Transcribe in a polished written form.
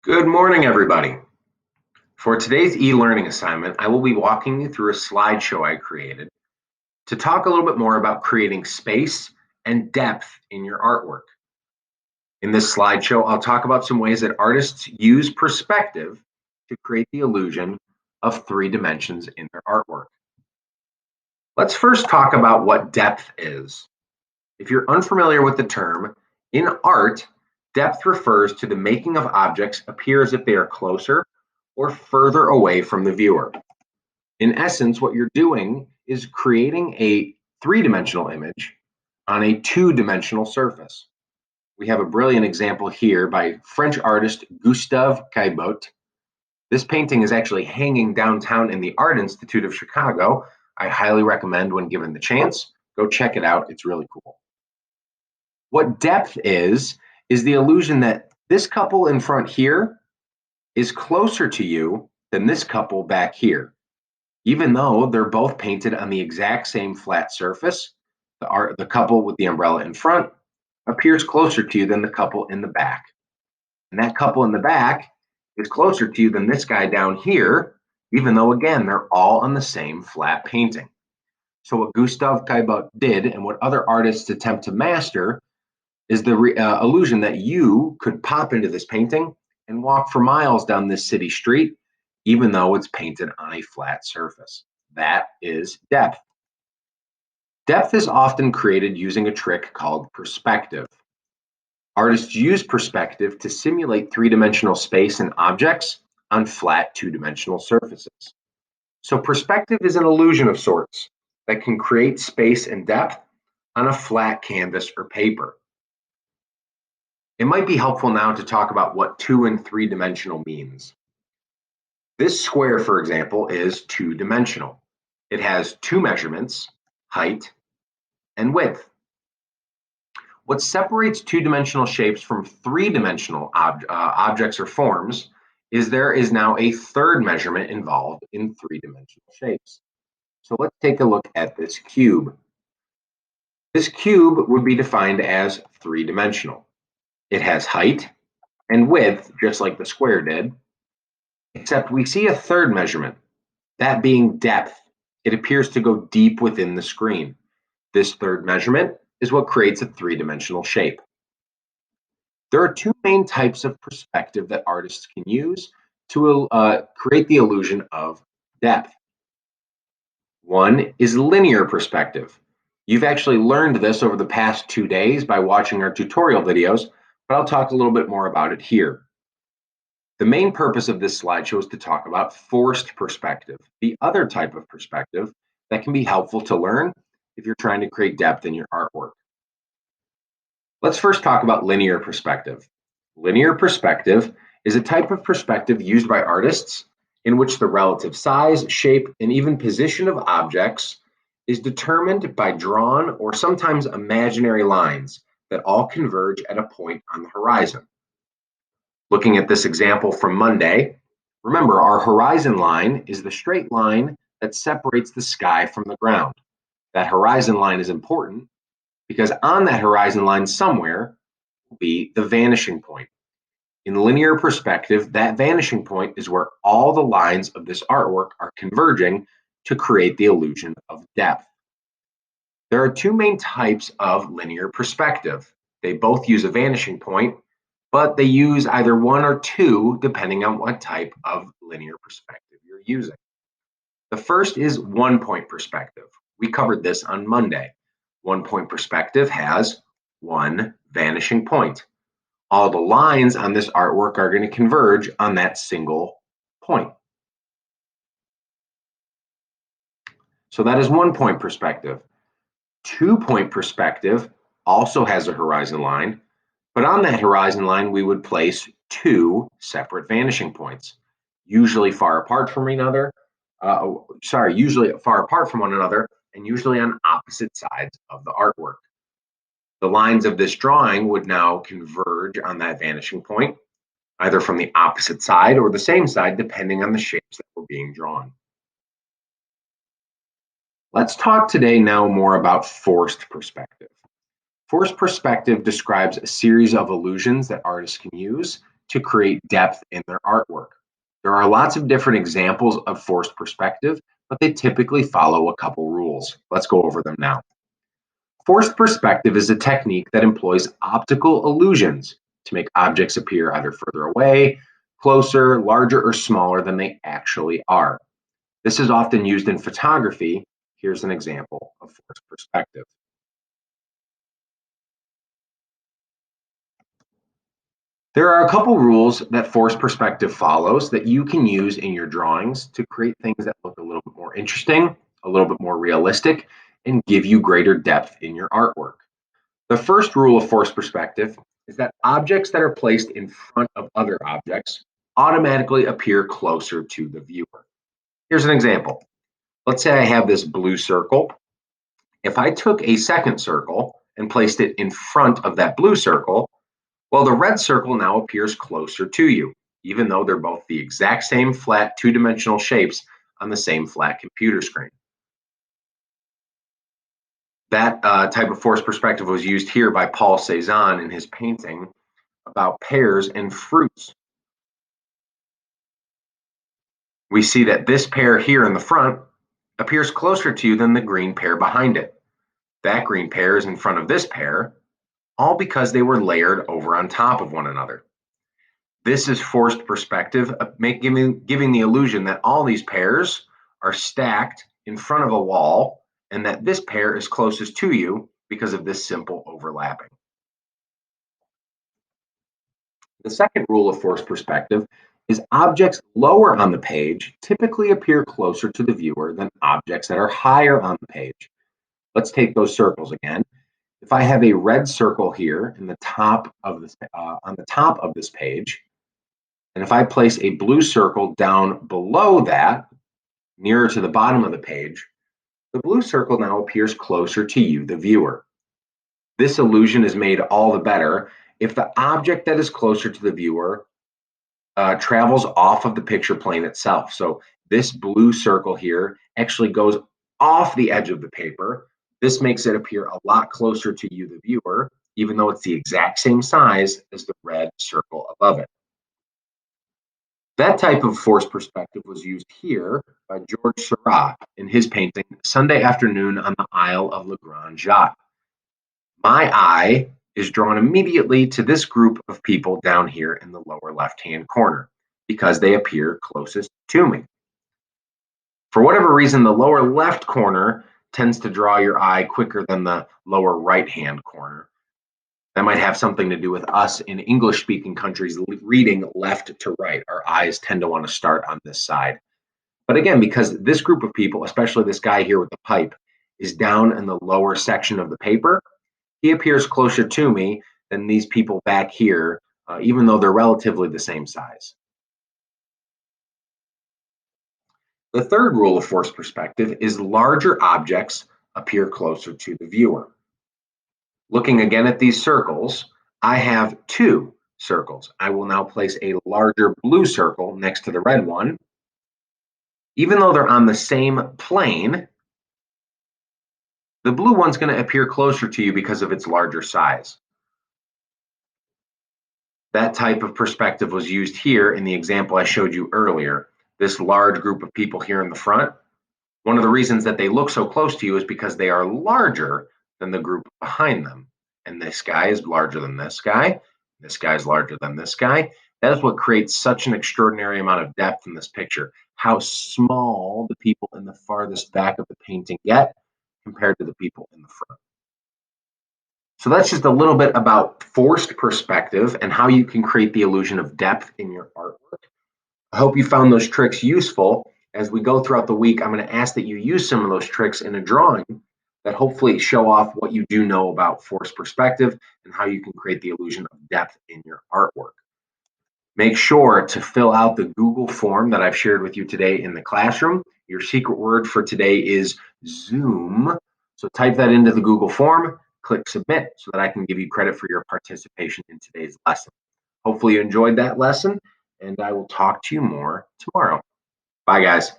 Good morning, everybody. For today's e-learning assignment, I will be walking you through a slideshow I created to talk a little bit more about creating space and depth in your artwork. In this slideshow, I'll talk about some ways that artists use perspective to create the illusion of three dimensions in their artwork. Let's first talk about what depth is. If you're unfamiliar with the term, in art, depth refers to the making of objects appear as if they are closer or further away from the viewer. In essence, what you're doing is creating a three-dimensional image on a two-dimensional surface. We have a brilliant example here by French artist Gustave Caillebotte. This painting is actually hanging downtown in the Art Institute of Chicago. I highly recommend, when given the chance, go check it out. It's really cool. What depth is the illusion that this couple in front here is closer to you than this couple back here. Even though they're both painted on the exact same flat surface, the couple with the umbrella in front appears closer to you than the couple in the back. And that couple in the back is closer to you than this guy down here, even though, again, they're all on the same flat painting. So what Gustave Caillebotte did, and what other artists attempt to master, is the illusion that you could pop into this painting and walk for miles down this city street, even though it's painted on a flat surface. That is depth. Depth is often created using a trick called perspective. Artists use perspective to simulate three-dimensional space and objects on flat two-dimensional surfaces. So perspective is an illusion of sorts that can create space and depth on a flat canvas or paper. It might be helpful now to talk about what two and three-dimensional means. This square, for example, is two-dimensional. It has two measurements, height and width. What separates two-dimensional shapes from three-dimensional objects or forms is there is now a third measurement involved in three-dimensional shapes. So let's take a look at this cube. This cube would be defined as three-dimensional. It has height and width, just like the square did, except we see a third measurement, that being depth. It appears to go deep within the screen. This third measurement is what creates a three-dimensional shape. There are two main types of perspective that artists can use to create the illusion of depth. One is linear perspective. You've actually learned this over the past 2 days by watching our tutorial videos, but I'll talk a little bit more about it here. The main purpose of this slideshow is to talk about forced perspective, the other type of perspective that can be helpful to learn if you're trying to create depth in your artwork. Let's first talk about linear perspective. Linear perspective is a type of perspective used by artists in which the relative size, shape, and even position of objects is determined by drawn or sometimes imaginary lines that all converge at a point on the horizon. Looking at this example from Monday, remember our horizon line is the straight line that separates the sky from the ground. That horizon line is important because on that horizon line somewhere will be the vanishing point. In linear perspective, that vanishing point is where all the lines of this artwork are converging to create the illusion of depth. There are two main types of linear perspective. They both use a vanishing point, but they use either one or two depending on what type of linear perspective you're using. The first is one-point perspective. We covered this on Monday. One-point perspective has one vanishing point. All the lines on this artwork are going to converge on that single point. So that is one-point perspective. Two-point perspective also has a horizon line, but on that horizon line, we would place two separate vanishing points, usually far apart from one another, and usually on opposite sides of the artwork. The lines of this drawing would now converge on that vanishing point, either from the opposite side or the same side, depending on the shapes that were being drawn. Let's talk today now more about forced perspective. Forced perspective describes a series of illusions that artists can use to create depth in their artwork. There are lots of different examples of forced perspective, but they typically follow a couple rules. Let's go over them now. Forced perspective is a technique that employs optical illusions to make objects appear either further away, closer, larger, or smaller than they actually are. This is often used in photography. Here's an example of forced perspective. There are a couple rules that forced perspective follows that you can use in your drawings to create things that look a little bit more interesting, a little bit more realistic, and give you greater depth in your artwork. The first rule of forced perspective is that objects that are placed in front of other objects automatically appear closer to the viewer. Here's an example. Let's say I have this blue circle. If I took a second circle and placed it in front of that blue circle, well, the red circle now appears closer to you, even though they're both the exact same flat two-dimensional shapes on the same flat computer screen. That type of forced perspective was used here by Paul Cézanne in his painting about pears and fruits. We see that this pear here in the front appears closer to you than the green pear behind it. That green pear is in front of this pear, all because they were layered over on top of one another. This is forced perspective, giving the illusion that all these pears are stacked in front of a wall and that this pear is closest to you because of this simple overlapping. The second rule of forced perspective is objects lower on the page typically appear closer to the viewer than objects that are higher on the page. Let's take those circles again. If I have a red circle here in the top of this, on the top of this page, and if I place a blue circle down below that, nearer to the bottom of the page, the blue circle now appears closer to you, the viewer. This illusion is made all the better if the object that is closer to the viewer travels off of the picture plane itself. So this blue circle here actually goes off the edge of the paper. This makes it appear a lot closer to you, the viewer, even though it's the exact same size as the red circle above it. That type of forced perspective was used here by George Seurat in his painting Sunday Afternoon on the Isle of Le Grand Jatte. My eye is drawn immediately to this group of people down here in the lower left-hand corner because they appear closest to me. For whatever reason, the lower left corner tends to draw your eye quicker than the lower right-hand corner. That might have something to do with us in English-speaking countries reading left to right. Our eyes tend to want to start on this side. But again, because this group of people, especially this guy here with the pipe, is down in the lower section of the paper, he appears closer to me than these people back here, even though they're relatively the same size. The third rule of forced perspective is larger objects appear closer to the viewer. Looking again at these circles, I have two circles. I will now place a larger blue circle next to the red one. Even though they're on the same plane, the blue one's going to appear closer to you because of its larger size. That type of perspective was used here in the example I showed you earlier. This large group of people here in the front, one of the reasons that they look so close to you is because they are larger than the group behind them. And this guy is larger than this guy. This guy is larger than this guy. That is what creates such an extraordinary amount of depth in this picture. How small the people in the farthest back of the painting get compared to the people in the front. So that's just a little bit about forced perspective and how you can create the illusion of depth in your artwork. I hope you found those tricks useful. As we go throughout the week, I'm going to ask that you use some of those tricks in a drawing that hopefully show off what you do know about forced perspective and how you can create the illusion of depth in your artwork. Make sure to fill out the Google form that I've shared with you today in the classroom. Your secret word for today is Zoom. So type that into the Google form, click submit so that I can give you credit for your participation in today's lesson. Hopefully you enjoyed that lesson, and I will talk to you more tomorrow. Bye, guys.